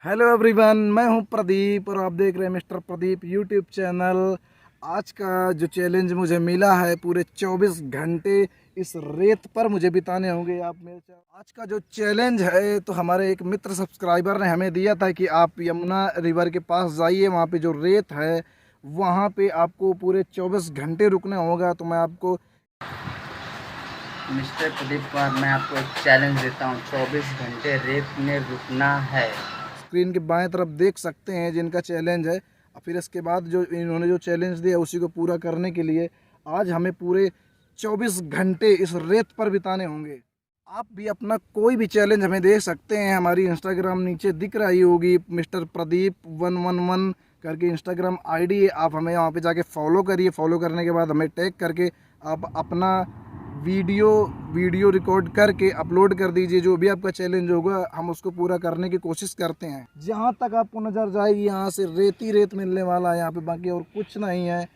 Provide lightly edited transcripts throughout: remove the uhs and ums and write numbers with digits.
Hello everyone, मैं हूं प्रदीप और आप देख रहे हैं मिस्टर प्रदीप यूट्यूब चैनल। आज का जो चैलेंज मुझे मिला है, पूरे 24 घंटे इस रेत पर मुझे बिताने होंगे। आप मेरे आज का जो चैलेंज है तो हमारे एक मित्र सब्सक्राइबर ने हमें दिया था कि आप यमुना रिवर के पास जाइए, वहां पे जो रेत है वहां पे आपको पूरे 24 घंटे रुकना होगा। तो मैं आपको मिस्टर प्रदीप कुमार, मैं आपको एक चैलेंज देता हूँ। 24 घंटे रेत में रुकना है। स्क्रीन के बाएं तरफ देख सकते हैं जिनका चैलेंज है। और फिर इसके बाद जो इन्होंने जो चैलेंज दिया उसी को पूरा करने के लिए आज हमें पूरे 24 घंटे इस रेत पर बिताने होंगे। आप भी अपना कोई भी चैलेंज हमें दे सकते हैं। हमारी इंस्टाग्राम नीचे दिख रही होगी, मिस्टर प्रदीप 111 करके इंस्टाग्राम आईडी है। आप हमें वहाँ पे जाके फॉलो करिए। फॉलो करने के बाद हमें टैग करके आप अपना वीडियो रिकॉर्ड करके अपलोड कर दीजिए। जो भी आपका चैलेंज होगा हम उसको पूरा करने की कोशिश करते हैं। जहाँ तक आपको नज़र जाएगी यहाँ से रेत ही रेत मिलने वाला है यहाँ पे, बाकी और कुछ नहीं है।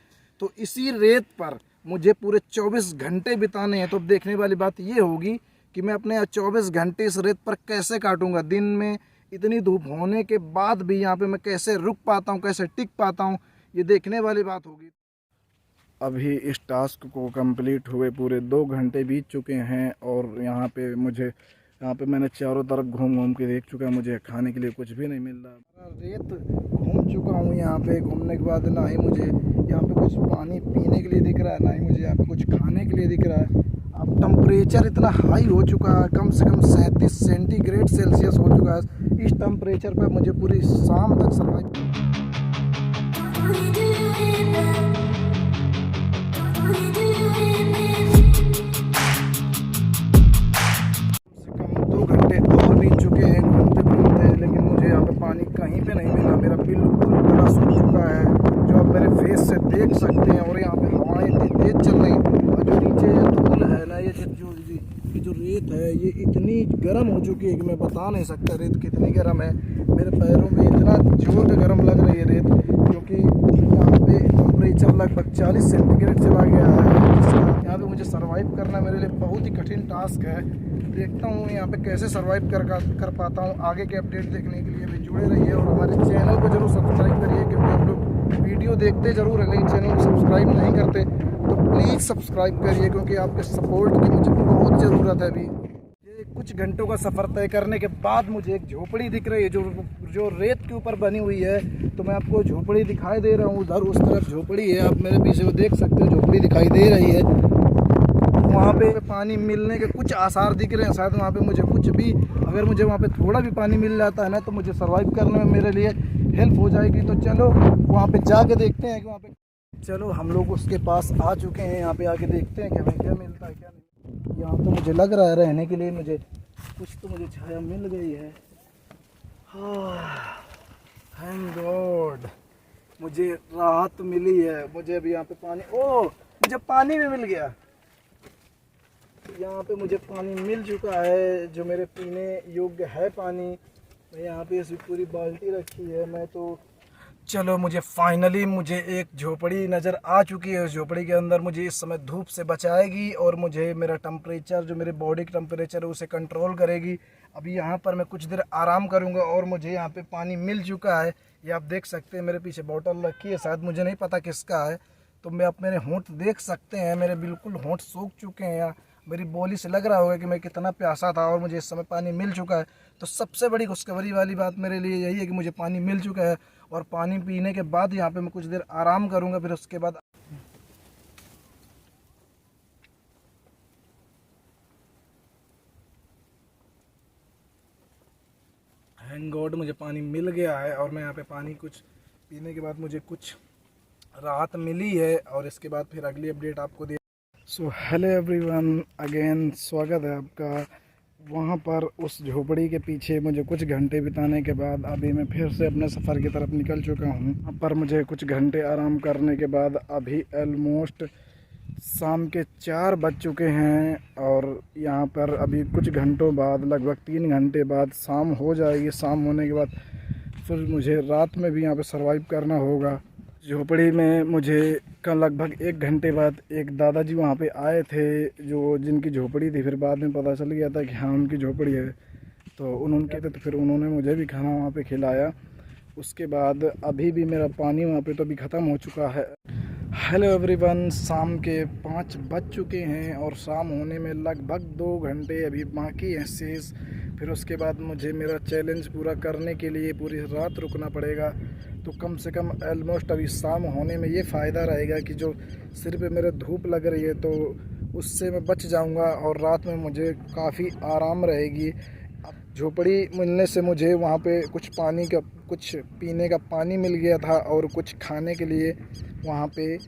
तो इसी रेत पर मुझे पूरे 24 घंटे बिताने हैं। तो अब देखने वाली बात ये होगी कि मैं अपने 24 घंटे इस रेत पर कैसे काटूंगा। दिन में इतनी धूप होने के बाद भी यहाँ पे मैं कैसे रुक पाता हूँ, कैसे टिक पाता हूँ, ये देखने वाली बात होगी। अभी इस टास्क को कंप्लीट हुए पूरे 2 घंटे बीत चुके हैं और यहाँ पे मैंने चारों तरफ घूम घूम के देख चुका है। मुझे खाने के लिए कुछ भी नहीं मिल रहा। रेत घूम चुका हूँ। यहाँ पे घूमने के बाद ना ही मुझे यहाँ पे कुछ पानी पीने के लिए दिख रहा है, ना ही मुझे यहाँ पे कुछ खाने के लिए दिख रहा है। अब टेम्परेचर इतना हाई हो चुका है, कम से कम 37 सेंटीग्रेड सेल्सियस हो चुका है। इस टेम्परेचर पर मुझे पूरी शाम तक सर्वाइव और बीत चुके हैं घूमते घूमते, लेकिन मुझे यहाँ पे पानी कहीं पे नहीं मिला। मेरा बिल्कुल गला सूख चुका है, जो आप मेरे फेस से देख सकते हैं। और यहाँ पे हवाएं इतनी तेज चल रही हैं और जो नीचे धूल है ना, ये जो रेत है ये इतनी गर्म हो चुकी है कि मैं बता नहीं सकता रेत कितनी गर्म है। मेरे पैरों में इतना जोर का गर्म लग रही है रेत, क्योंकि यहाँ पे टेम्परेचर लगभग 40 सेंटीग्रेड चला गया है। यहाँ पे मुझे सर्वाइव करना मेरे लिए बहुत ही कठिन टास्क है। देखता हूँ यहाँ पे कैसे सर्वाइव कर पाता हूँ। आगे के अपडेट देखने के लिए भी जुड़े रहिए और हमारे चैनल को जरूर सब्सक्राइब करिए, क्योंकि आप लोग वीडियो देखते ज़रूर है लेकिन चैनल को सब्सक्राइब नहीं करते। तो प्लीज़ सब्सक्राइब करिए, क्योंकि आपके सपोर्ट की मुझे बहुत ज़रूरत है। अभी ये कुछ घंटों का सफ़र तय करने के बाद मुझे एक झोपड़ी दिख रही है जो रेत के ऊपर बनी हुई है। तो मैं आपको झोपड़ी दिखाई दे रहा हूँ। उधर उस तरफ झोपड़ी है, आप मेरे पीछे वो देख सकते हो, झोपड़ी दिखाई दे रही है। वहाँ पे पानी मिलने के कुछ आसार दिख रहे हैं। शायद वहाँ पे मुझे कुछ भी, अगर मुझे वहाँ पे थोड़ा भी पानी मिल जाता है ना, तो मुझे सर्वाइव करने में मेरे लिए हेल्प हो जाएगी। तो चलो वहाँ पे जाके देखते हैं कि वहाँ पे, चलो हम लोग उसके पास आ चुके हैं। यहाँ पे आके देखते हैं कि हमें क्या मिलता है क्या नहीं। यहाँ तो मुझे लग रहा है रहने के लिए मुझे कुछ तो मुझे छाया मिल गई है। थैंक गॉड, मुझे राहत मिली है। मुझे अभी यहाँ पे मुझे पानी भी मिल गया। यहाँ पे मुझे पानी मिल चुका है जो मेरे पीने योग्य है पानी। मैं यहाँ पे इसकी पूरी बाल्टी रखी है। मैं तो चलो मुझे फाइनली एक झोपड़ी नज़र आ चुकी है। उस झोपड़ी के अंदर मुझे इस समय धूप से बचाएगी और मुझे मेरा टेम्परेचर, जो मेरे बॉडी का टेम्परेचर है, उसे कंट्रोल करेगी। अभी यहाँ पर मैं कुछ देर आराम करूँगा और मुझे यहाँ पे पानी मिल चुका है। ये आप देख सकते हैं, मेरे पीछे बोतल रखी है, शायद मुझे नहीं पता किसका है। तो मैं आप मेरे होंठ देख सकते हैं, मेरे बिल्कुल होंठ सूख चुके हैं। यहाँ मेरी बोली से लग रहा होगा कि मैं कितना प्यासा था और मुझे इस समय पानी मिल चुका है। तो सबसे बड़ी खुशखबरी वाली बात मेरे लिए यही है कि मुझे पानी मिल चुका है। और पानी पीने के बाद यहाँ पे मैं कुछ देर आराम करूँगा, फिर उसके बाद थैंक गॉड मुझे पानी मिल गया है। और मैं यहाँ पे पानी कुछ पीने के बाद मुझे कुछ राहत मिली है और इसके बाद फिर अगली अपडेट आपको दे। सो हेलो एवरीवन, अगेन स्वागत है आपका। वहाँ पर उस झोपड़ी के पीछे मुझे कुछ घंटे बिताने के बाद अभी मैं फिर से अपने सफ़र की तरफ निकल चुका हूँ। वहाँ पर मुझे कुछ घंटे आराम करने के बाद अभी ऑलमोस्ट शाम के 4 बज चुके हैं और यहाँ पर अभी कुछ घंटों बाद, लगभग 3 घंटे बाद शाम हो जाएगी। शाम होने के बाद फिर मुझे रात में भी यहाँ पे सर्वाइव करना होगा। झोपड़ी में मुझे कल लगभग 1 घंटे बाद एक दादाजी वहाँ पे आए थे, जो जिनकी झोपड़ी थी। फिर बाद में पता चल गया था कि हाँ उनकी झोपड़ी है। तो उन्होंने तो फिर उन्होंने मुझे भी खाना वहाँ पे खिलाया। उसके बाद अभी भी मेरा पानी वहाँ पे तो अभी ख़त्म हो चुका है। हेलो एवरीवन, शाम के 5 बज चुके हैं और शाम होने में लगभग 2 घंटे अभी बाकी हैं शेष। फिर उसके बाद मुझे मेरा चैलेंज पूरा करने के लिए पूरी रात रुकना पड़ेगा। तो कम से कम ऑलमोस्ट अभी शाम होने में ये फ़ायदा रहेगा कि जो सिर पे मेरे धूप लग रही है तो उससे मैं बच जाऊंगा और रात में मुझे काफ़ी आराम रहेगी। झोपड़ी मिलने से मुझे वहाँ पे कुछ पीने का पानी मिल गया था और कुछ खाने के लिए वहाँ पे,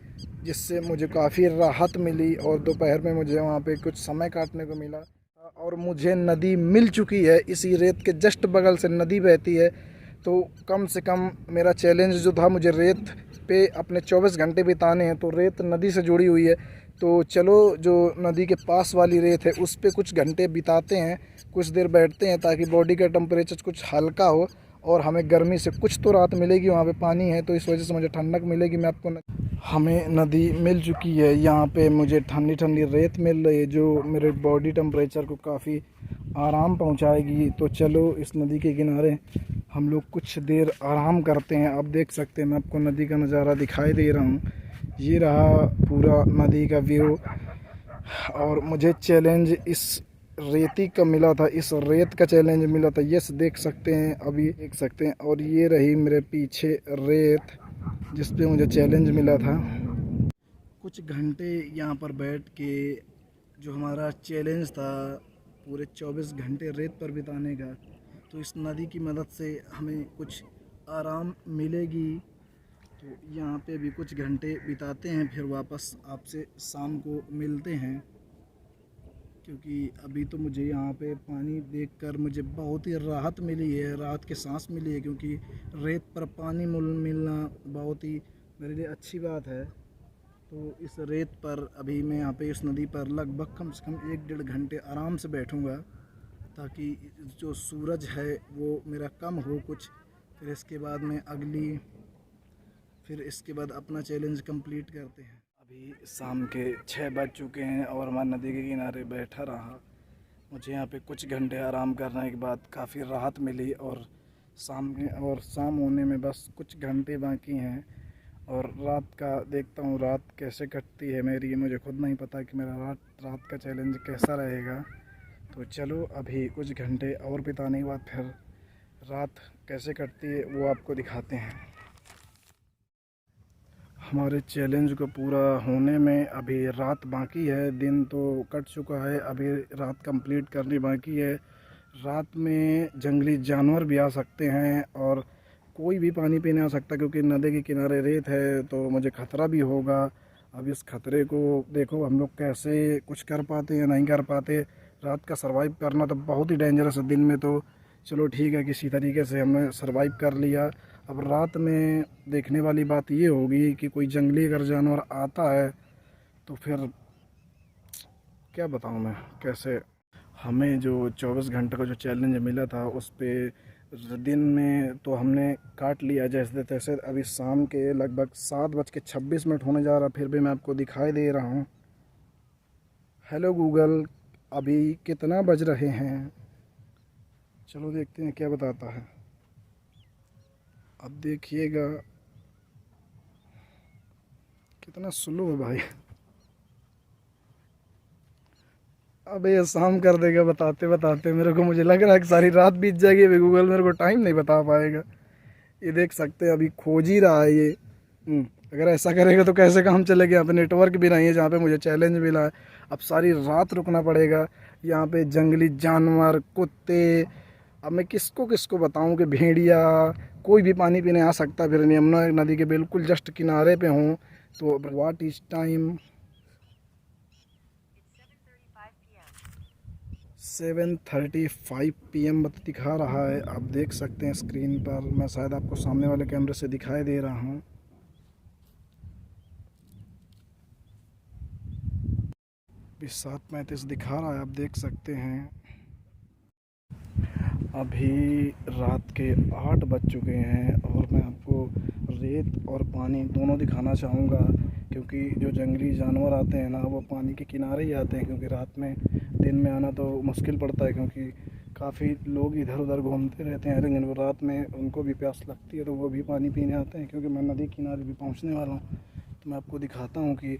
जिससे मुझे काफ़ी राहत मिली। और दोपहर में मुझे वहाँ पे कुछ समय काटने को मिला और मुझे नदी मिल चुकी है। इसी रेत के जस्ट बगल से नदी बहती है। तो कम से कम मेरा चैलेंज जो था, मुझे रेत पे अपने 24 घंटे बिताने हैं, तो रेत नदी से जुड़ी हुई है। तो चलो जो नदी के पास वाली रेत है उस पे कुछ घंटे बिताते हैं, कुछ देर बैठते हैं ताकि बॉडी का टेम्परेचर कुछ हल्का हो और हमें गर्मी से कुछ तो राहत मिलेगी। वहाँ पे पानी है तो इस वजह से मुझे ठंडक मिलेगी। मैं आपको हमें नदी मिल चुकी है, यहाँ पे मुझे ठंडी ठंडी रेत मिल रही है जो मेरे बॉडी टेम्परेचर को काफ़ी आराम पहुँचाएगी। तो चलो इस नदी के किनारे हम लोग कुछ देर आराम करते हैं। आप देख सकते हैं, मैं आपको नदी का नज़ारा दिखाई दे रहा हूँ। ये रहा पूरा नदी का व्यू। और मुझे चैलेंज इस रेती का मिला था, इस रेत का चैलेंज मिला था। यस, देख सकते हैं, अभी देख सकते हैं। और ये रही मेरे पीछे रेत जिस पे मुझे चैलेंज मिला था। कुछ घंटे यहाँ पर बैठ के जो हमारा चैलेंज था पूरे 24 घंटे रेत पर बिताने का, तो इस नदी की मदद से हमें कुछ आराम मिलेगी। तो यहाँ पे भी कुछ घंटे बिताते हैं, फिर वापस आपसे शाम को मिलते हैं। क्योंकि अभी तो मुझे यहाँ पे पानी देखकर मुझे बहुत ही राहत मिली है, राहत की सांस मिली है। क्योंकि रेत पर पानी मिलना बहुत ही मेरे लिए अच्छी बात है। तो इस रेत पर अभी मैं यहाँ पे इस नदी पर लगभग कम से कम 1-1.5 घंटे आराम से बैठूँगा, ताकि जो सूरज है वो मेरा कम हो कुछ। फिर इसके बाद अपना चैलेंज कंप्लीट करते हैं। अभी शाम के 6 बज चुके हैं और मैं नदी के किनारे बैठा रहा। मुझे यहाँ पे कुछ घंटे आराम करने के बाद काफ़ी राहत मिली और शाम होने में बस कुछ घंटे बाकी हैं। और रात का देखता हूँ रात कैसे कटती है मेरी, ये मुझे खुद नहीं पता कि मेरा रात का चैलेंज कैसा रहेगा। तो चलो अभी कुछ घंटे और बिताने के बाद फिर रात कैसे कटती है वो आपको दिखाते हैं। हमारे चैलेंज को पूरा होने में अभी रात बाकी है, दिन तो कट चुका है, अभी रात कंप्लीट करनी बाकी है। रात में जंगली जानवर भी आ सकते हैं और कोई भी पानी पीने आ सकता है, क्योंकि नदी के किनारे रेत है तो मुझे ख़तरा भी होगा। अब इस ख़तरे को देखो हम लोग कैसे कुछ कर पाते या नहीं कर पाते। रात का सर्वाइव करना तो बहुत ही डेंजरस है। दिन में तो चलो ठीक है, किसी तरीके से हमने सर्वाइव कर लिया। अब रात में देखने वाली बात ये होगी कि कोई जंगली अगर जानवर आता है तो फिर क्या बताऊँ मैं कैसे। हमें जो 24 घंटे का जो चैलेंज मिला था उस पे दिन में तो हमने काट लिया जैसे तैसे। अभी शाम के लगभग 7:26 होने जा रहा, फिर भी मैं आपको दिखाई दे रहा हूँ। हेलो गूगल, अभी कितना बज रहे हैं? चलो देखते हैं क्या बताता है। अब देखिएगा कितना स्लो है भाई। अबे ये शाम कर देगा बताते बताते। मेरे को मुझे लग रहा है कि सारी रात बीत जाएगी। अभी गूगल मेरे को टाइम नहीं बता पाएगा। ये देख सकते हैं अभी खोज ही रहा है ये। अगर ऐसा करेगा तो कैसे काम चलेगा। यहाँ पे नेटवर्क भी नहीं है जहाँ पे मुझे चैलेंज मिला है। अब सारी रात रुकना पड़ेगा। यहाँ पे जंगली जानवर, कुत्ते, अब मैं किसको किसको बताऊँ कि भेड़िया, कोई भी पानी पीने आ सकता है। फिर यमुना नदी के बिल्कुल जस्ट किनारे पे हूँ। तो व्हाट इज टाइम? 7:35 PM दिखा रहा है। आप देख सकते हैं स्क्रीन पर। मैं शायद आपको सामने वाले कैमरे से दिखाई दे रहा हूँ। अभी 7:35 दिखा रहा है, आप देख सकते हैं। अभी रात के 8 बज चुके हैं और मैं आपको रेत और पानी दोनों दिखाना चाहूँगा, क्योंकि जो जंगली जानवर आते हैं ना वो पानी के किनारे ही आते हैं। क्योंकि रात में दिन में आना तो मुश्किल पड़ता है, क्योंकि काफ़ी लोग इधर उधर घूमते रहते हैं, लेकिन वो रात में उनको भी प्यास लगती है तो वो भी पानी पीने आते हैं। क्योंकि मैं नदी किनारे भी पहुंचने वाला हूं, तो मैं आपको दिखाता हूं कि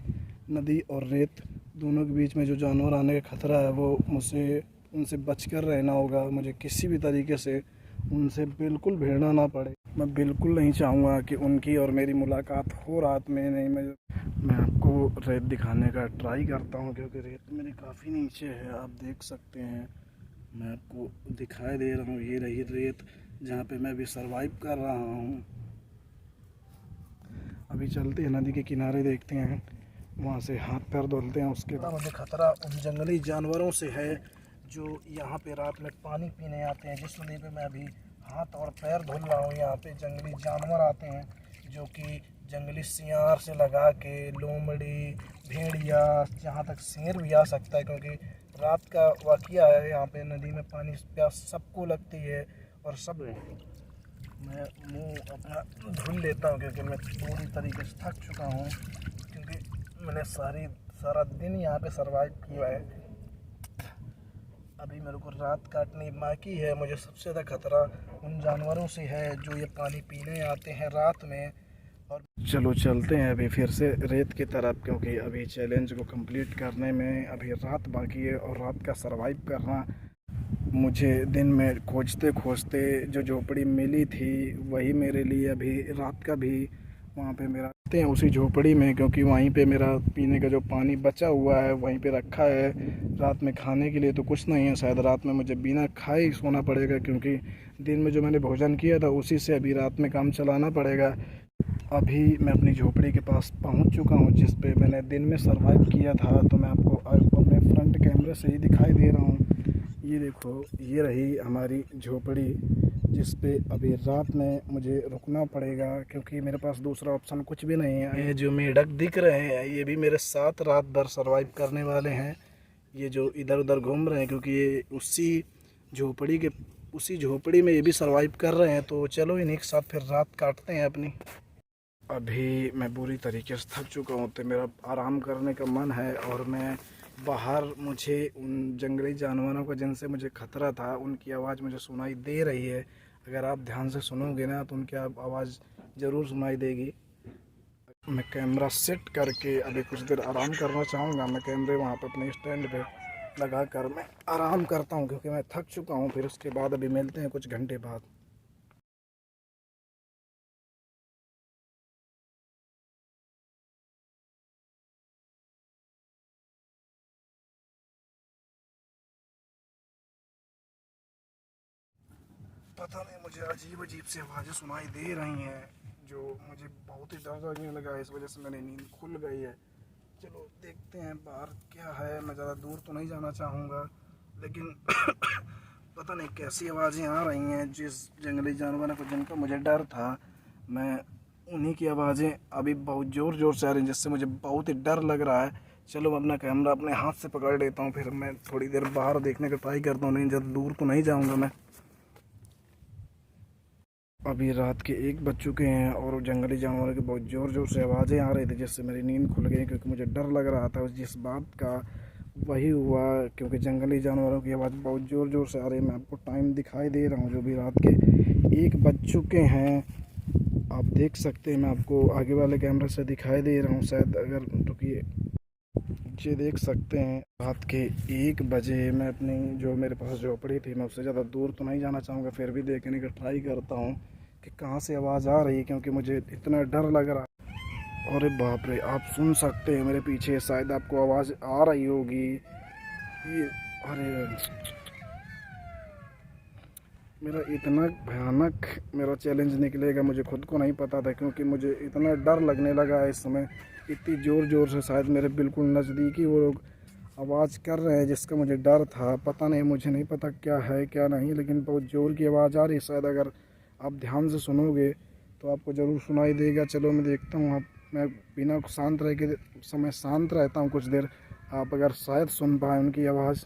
नदी और रेत दोनों के बीच में जो जानवर आने का ख़तरा है वो मुझसे उनसे बचकर रहना होगा। मुझे किसी भी तरीके से उनसे बिल्कुल भिड़ना ना पड़े। मैं बिल्कुल नहीं चाहूँगा कि उनकी और मेरी मुलाकात हो रात में। नहीं, मैं आपको रेत दिखाने का ट्राई करता हूँ, क्योंकि रेत मेरी काफ़ी नीचे है, आप देख सकते हैं। मैं आपको दिखाई दे रहा हूँ, ये रही रेत जहाँ पे मैं भी सरवाइव कर रहा हूँ। अभी चलते हैं नदी के किनारे, देखते हैं, वहाँ से हाथ पैर धुलते हैं। उसके बाद मुझे खतरा उन जंगली जानवरों से है जो यहाँ पे रात में पानी पीने आते हैं। जिस नदी पे मैं अभी हाथ और पैर धुल रहा हूँ, यहाँ पे जंगली जानवर आते हैं जो कि जंगली सियार से लगा के लोमड़ी, भेड़िया, जहाँ तक शेर भी आ सकता है। क्योंकि रात का वाक़या है, यहाँ पे नदी में पानी प्यास सबको लगती है और सब। मैं मुंह अपना धुल लेता हूँ क्योंकि मैं पूरी तरीके से थक चुका हूँ, क्योंकि मैंने सारा दिन यहाँ पे सरवाइव किया है। अभी मेरे को रात काटनी बाकी है। मुझे सबसे ज़्यादा खतरा उन जानवरों से है जो ये पानी पीने आते हैं रात में। और चलो चलते हैं अभी फिर से रेत की तरफ, क्योंकि अभी चैलेंज को कंप्लीट करने में अभी रात बाकी है और रात का सरवाइव करना मुझे दिन में खोजते खोजते जो झोपड़ी मिली थी वही मेरे लिए अभी रात का भी वहाँ पे मेरा हैं उसी झोपड़ी में। क्योंकि वहीं पे मेरा पीने का जो पानी बचा हुआ है वहीं पे रखा है। रात में खाने के लिए तो कुछ नहीं है, शायद रात में मुझे बिना खाए ही सोना पड़ेगा, क्योंकि दिन में जो मैंने भोजन किया था उसी से अभी रात में काम चलाना पड़ेगा। अभी मैं अपनी झोपड़ी के पास पहुंच चुका हूं जिस पे मैंने दिन में सरवाइव किया था। तो मैं आपको अपने फ्रंट कैमरे से ही दिखाई दे रहा हूं। ये देखो, ये रही हमारी झोपड़ी जिस पे अभी रात में मुझे रुकना पड़ेगा, क्योंकि मेरे पास दूसरा ऑप्शन कुछ भी नहीं है। ये जो मेढक दिख रहे हैं ये भी मेरे साथ रात भर सरवाइव करने वाले हैं। ये जो इधर उधर घूम रहे हैं क्योंकि ये उसी झोपड़ी में ये भी सरवाइव कर रहे हैं। तो चलो इन्हीं के साथ फिर रात काटते हैं अपनी। अभी मैं बुरी तरीके से थक चुका हूँ तो मेरा आराम करने का मन है, और मैं बाहर मुझे उन जंगली जानवरों को जिनसे मुझे खतरा था उनकी आवाज़ मुझे सुनाई दे रही है। अगर आप ध्यान से सुनोगे ना तो उनकी आवाज़ ज़रूर सुनाई देगी। मैं कैमरा सेट करके अभी कुछ देर आराम करना चाहूँगा। मैं कैमरे वहाँ पे अपने स्टैंड पे लगा कर मैं आराम करता हूँ, क्योंकि मैं थक चुका हूँ। फिर उसके बाद अभी मिलते हैं कुछ घंटे बाद। पता नहीं, मुझे अजीब अजीब सी आवाज़ें सुनाई दे रही हैं जो मुझे बहुत ही डर लगने लगा। इस वजह से मेरी नींद खुल गई है। चलो देखते हैं बाहर क्या है। मैं ज़्यादा दूर तो नहीं जाना चाहूँगा, लेकिन पता नहीं कैसी आवाज़ें आ रही हैं जिस जंगली जानवरों को जिनका मुझे डर था। मैं उन्हीं की आवाज़ें अभी बहुत ज़ोर ज़ोर से आ रही हैं जिससे मुझे बहुत ही डर लग रहा है। चलो मैं अपना कैमरा अपने हाथ से पकड़ लेता हूँ, फिर मैं थोड़ी देर बाहर देखने का ट्राई करता हूँ। नहीं, ज़्यादा दूर तो नहीं जाऊँगा मैं। अभी रात के 1 बज चुके हैं और जंगली जानवरों की बहुत ज़ोर ज़ोर से आवाज़ें आ रही थी जिससे मेरी नींद खुल गई, क्योंकि मुझे डर लग रहा था जिस बात का वही हुआ। क्योंकि जंगली जानवरों की आवाज़ बहुत ज़ोर ज़ोर से आ रही है। मैं आपको टाइम दिखाई दे रहा हूँ जो भी रात के 1 बज चुके हैं, आप देख सकते हैं। मैं आपको आगे वाले कैमरे से दिखाई दे रहा हूँ शायद, अगर रुकिए, ये देख सकते हैं। रात के 1 बजे मैं अपनी जो मेरे पास झोपड़ी थी मैं उससे ज़्यादा दूर तो नहीं जाना चाहूँगा, फिर भी देखने का ट्राई करता हूँ कि कहाँ से आवाज़ आ रही है, क्योंकि मुझे इतना डर लग रहा है। अरे बाप रे, आप सुन सकते हैं मेरे पीछे, शायद आपको आवाज़ आ रही होगी। ये, अरे, मेरा इतना भयानक मेरा चैलेंज निकलेगा मुझे खुद को नहीं पता था, क्योंकि मुझे इतना डर लगने लगा है इस समय। इतनी ज़ोर ज़ोर से शायद मेरे बिल्कुल नज़दीकी वो लोग आवाज़ कर रहे हैं जिसका मुझे डर था। पता नहीं, मुझे नहीं पता क्या है क्या नहीं, लेकिन बहुत ज़ोर की आवाज़ आ रही है। शायद अगर आप ध्यान से सुनोगे तो आपको ज़रूर सुनाई देगा। चलो मैं देखता हूँ। मैं बिना शांत रह के समय शांत रहता हूँ कुछ देर, आप अगर शायद सुन पाए उनकी आवाज़।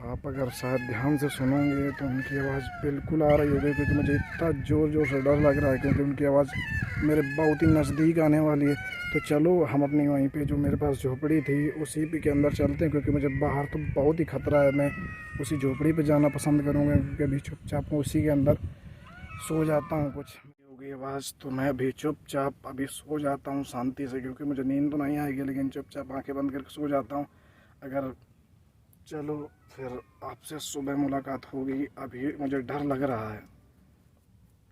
आप आप अगर शायद ध्यान से सुनोगे तो उनकी आवाज़ बिल्कुल आ रही होगी, क्योंकि मुझे इतना ज़ोर से डर लग रहा है, क्योंकि उनकी आवाज़ मेरे बहुत ही नज़दीक आने वाली है। तो चलो हम अपनी वहीं पे जो मेरे पास झोपड़ी थी उसी पे के अंदर चलते हैं, क्योंकि मुझे बाहर तो बहुत ही ख़तरा है। मैं उसी झोपड़ी पे जाना पसंद करूँगा, क्योंकि अभी चुपचाप उसी के अंदर सो जाता हूँ। कुछ होगी आवाज़ तो मैं भी चुपचाप अभी सो जाता हूँ शांति से, क्योंकि मुझे नींद तो नहीं आएगी, लेकिन चुपचाप आंखें बंद करके सो जाता हूँ। अगर चलो फिर आपसे सुबह मुलाकात होगी, अभी मुझे डर लग रहा है।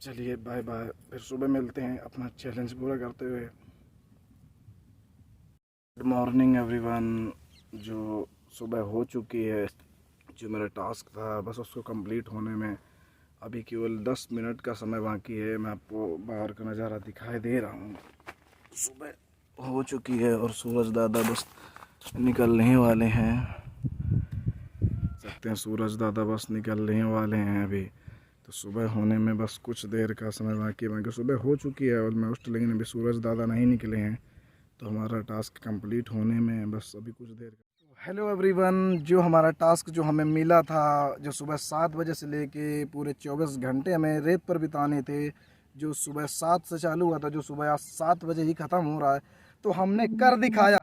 चलिए बाय बाय, फिर सुबह मिलते हैं अपना चैलेंज पूरा करते हुए। Good morning everyone. जो सुबह हो चुकी है, जो मेरा टास्क था बस उसको कंप्लीट होने में अभी केवल 10 मिनट का समय बाकी है। मैं आपको बाहर का नज़ारा दिखाई दे रहा हूँ। सुबह हो चुकी है और सूरज दादा बस निकलने वाले हैं। सकते हैं सूरज दादा बस निकलने वाले हैं अभी। तो सुबह होने में बस कुछ देर का समय बाकी है, क्योंकि सुबह हो चुकी है ऑलमोस्ट, लेकिन अभी सूरज दादा नहीं निकले हैं। तो हमारा टास्क कंप्लीट होने में बस अभी कुछ देर का। हेलो एवरीवन, जो हमारा टास्क जो हमें मिला था, जो सुबह 7 बजे से लेके पूरे 24 घंटे हमें रेत पर बिताने थे, जो सुबह 7 से चालू हुआ था, जो सुबह आज 7 बजे ही ख़त्म हो रहा है, तो हमने कर दिखाया।